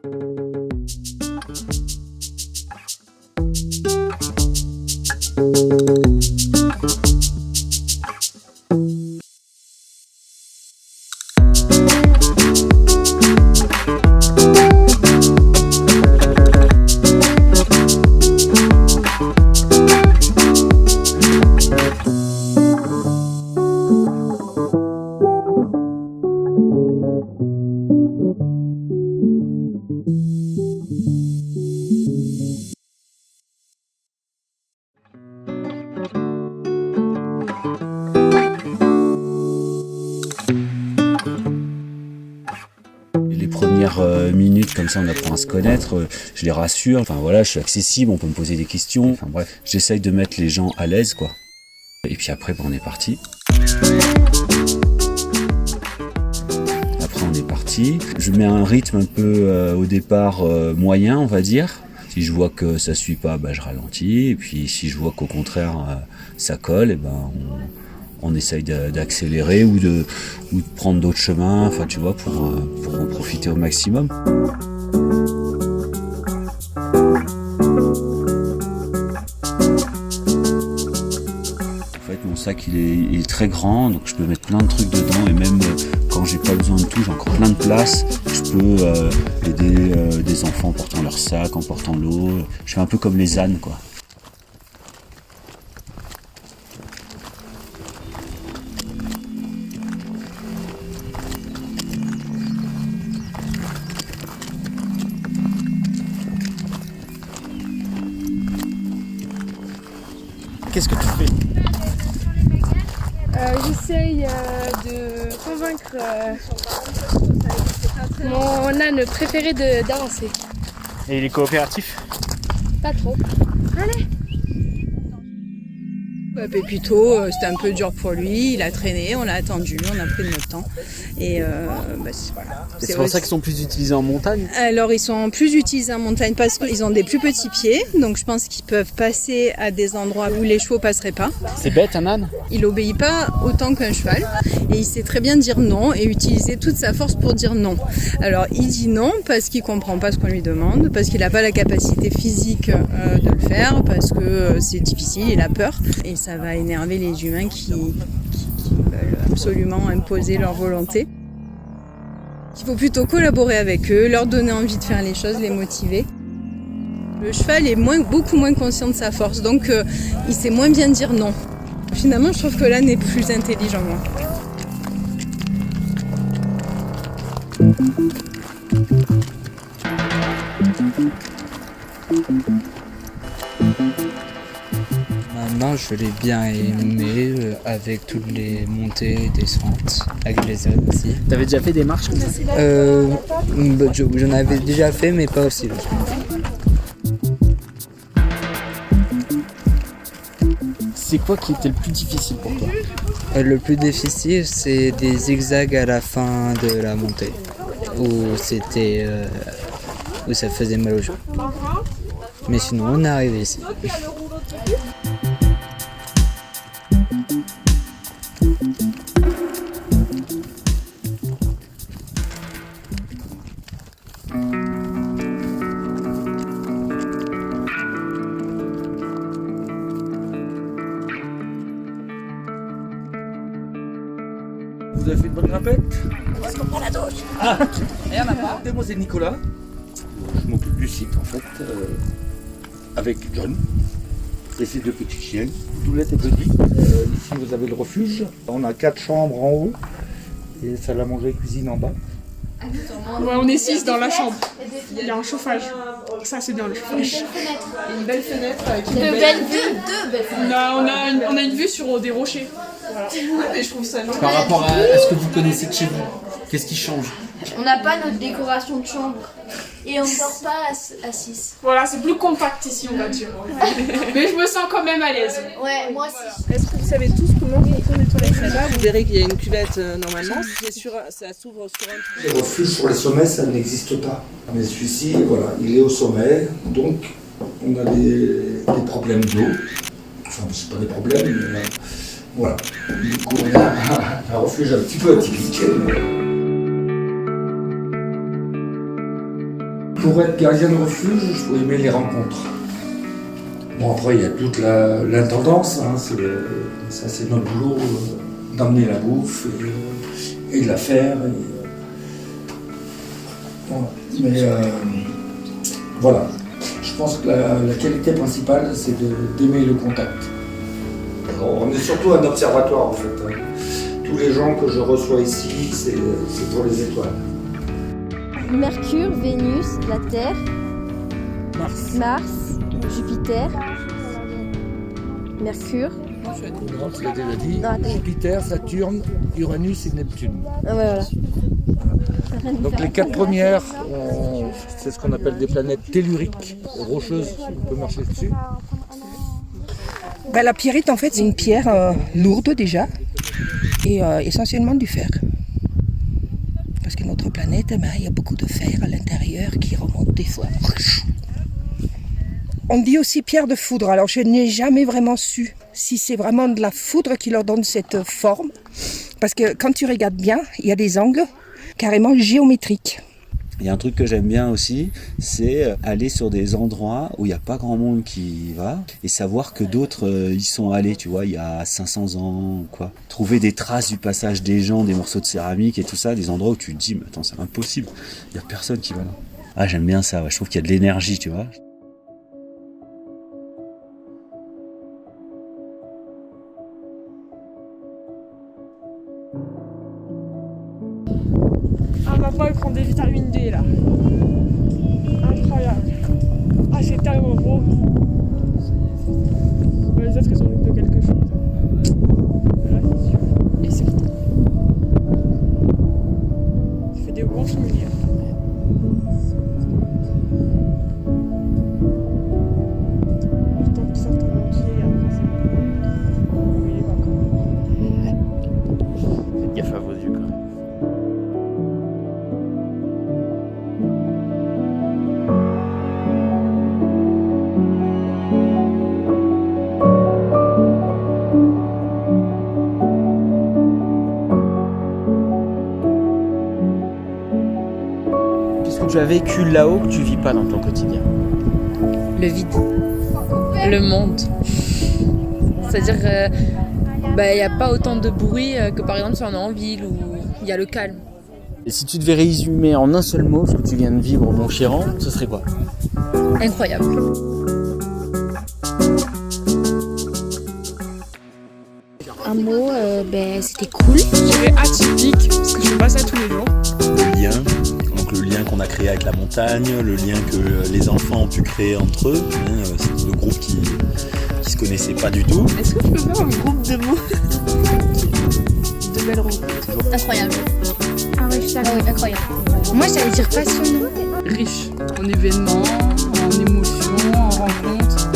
Les premières minutes, comme ça, on apprend à se connaître, je les rassure, enfin voilà, je suis accessible, on peut me poser des questions, enfin bref, j'essaye de mettre les gens à l'aise, quoi. Et puis après, on est parti. Après, on est parti. Je mets un rythme un peu au départ moyen, on va dire. Si je vois que ça suit pas, je ralentis. Et puis si je vois qu'au contraire ça colle, et on essaye d'accélérer ou de prendre d'autres chemins, enfin tu vois, pour en profiter au maximum. En fait, mon sac il est très grand, donc je peux mettre plein de trucs dedans, et même quand j'ai pas besoin de tout, j'ai encore plein de place. Je peux aider des enfants en portant leur sac, en portant l'eau. Je fais un peu comme les ânes, quoi. Qu'est-ce que tu fais? J'essaye de convaincre mon âne préféré d'avancer. Et il est coopératif? Pas trop. Allez! Pépito, c'était un peu dur pour lui, il a traîné, on l'a attendu, on a pris de notre temps. Et voilà. C'est pour ça qu'ils sont plus utilisés en montagne? Alors ils sont plus utilisés en montagne parce qu'ils ont des plus petits pieds, donc je pense qu'ils peuvent passer à des endroits où les chevaux passeraient pas. C'est bête un âne? Il obéit pas autant qu'un cheval et il sait très bien dire non et utiliser toute sa force pour dire non. Alors il dit non parce qu'il comprend pas ce qu'on lui demande, parce qu'il n'a pas la capacité physique de le faire, parce que c'est difficile, il a peur. Et ça va énerver les humains qui veulent absolument imposer leur volonté. Il faut plutôt collaborer avec eux, leur donner envie de faire les choses, les motiver. Le cheval est beaucoup moins conscient de sa force, donc il sait moins bien dire non. Finalement, je trouve que l'âne est plus intelligent, moi. Maintenant, je l'ai bien aimé avec toutes les montées et descentes, avec les aides aussi. T'avais déjà fait des marches comme ça? J'en avais déjà fait, mais pas aussi long. C'est quoi qui était le plus difficile pour toi? Le plus difficile, c'est des zigzags à la fin de la montée, où ça faisait mal aux jambes. Mais sinon, on est arrivé ici. Vous avez fait une bonne grimpette? Parce qu'on prend la douche. Ah, rien à voir. Moi c'est Nicolas. Je m'occupe du site en fait, avec John. Et ces deux petits chiens. Doulette et Buddy. Ici vous avez le refuge. On a 4 chambres en haut et salle à manger et cuisine en bas. Ouais, on est 6 dans la chambre. Il y a un chauffage. Ça, c'est bien le chauffage. Une belle fenêtre avec Deux belles vues. On a une vue sur des rochers. Voilà. mais je trouve ça Par rapport à ce que vous connaissez de chez vous, qu'est-ce qui change? On n'a pas notre décoration de chambre et on ne dort pas à 6. Voilà, c'est plus compact ici, on va dire. Mais je me sens quand même à l'aise. Ouais, moi aussi. Est-ce que vous savez tous comment fonctionnent les toilettes là? Vous verrez qu'il y a une cuvette normalement. Ça s'ouvre sur un... Les refuges sur les sommets, ça n'existe pas. Mais celui-ci, voilà, il est au sommet, donc on a des problèmes d'eau. Enfin, c'est pas des problèmes, mais voilà. Du coup, on a un refuge un petit peu atypique. Pour être gardien de refuge, il faut aimer les rencontres. Bon, après, il y a toute l'intendance, hein, ça c'est notre boulot, d'emmener la bouffe et de la faire. Voilà. Mais voilà, je pense que la qualité principale, c'est d'aimer le contact. On est surtout un observatoire en fait. Tous les gens que je reçois ici, c'est pour les étoiles. Mercure, Vénus, la Terre, Mars, Jupiter, Mercure. Non, tu l'as déjà dit. Non, attends. Jupiter, Saturne, Uranus et Neptune. Ah ouais, voilà. Donc les 4 premières, c'est ce qu'on appelle des planètes telluriques, rocheuses, on peut marcher dessus. La pierrite, en fait, c'est une pierre lourde déjà et essentiellement du fer. Parce que notre planète, il y a beaucoup de fer à l'intérieur qui remonte des fois. On dit aussi pierre de foudre. Alors je n'ai jamais vraiment su si c'est vraiment de la foudre qui leur donne cette forme. Parce que quand tu regardes bien, il y a des angles carrément géométriques. Il y a un truc que j'aime bien aussi, c'est aller sur des endroits où il n'y a pas grand monde qui va et savoir que d'autres y sont allés, tu vois, il y a 500 ans, quoi. Trouver des traces du passage des gens, des morceaux de céramique et tout ça, des endroits où tu te dis, mais attends, c'est impossible, il n'y a personne qui va là. Ah, j'aime bien ça, ouais. Je trouve qu'il y a de l'énergie, tu vois. Ah, papa, il prend des vitamines D là. Incroyable. Ah, c'est tellement beau. Les autres, ils ont loupé quelque chose. Là, c'est sûr. Et certain. Ça fait des bons souvenirs. Le temps qu'ils sortent en entier, après c'est bon. Les vacances. Faites gaffe à vos yeux quand même. Qu'est-ce que tu as vécu là-haut que tu vis pas dans ton quotidien? Le vide, le monde. C'est-à-dire il n'y a pas autant de bruit que par exemple si on est en ville où il y a le calme. Et si tu devais résumer en un seul mot ce que tu viens de vivre au Montchéran, ce serait quoi? Incroyable. Un mot, c'était cool. Je dirais atypique, parce que je fais pas ça tous les jours. Le lien, donc le lien qu'on a créé avec la montagne, le lien que les enfants ont pu créer entre eux, c'est le groupe qui se connaissait pas du tout. Est-ce que tu peux faire un groupe de mots? De belles rencontres. Incroyable. Ah ouais, incroyable. Moi, j'allais dire passionnant. Riche en événements, en émotions, en rencontres.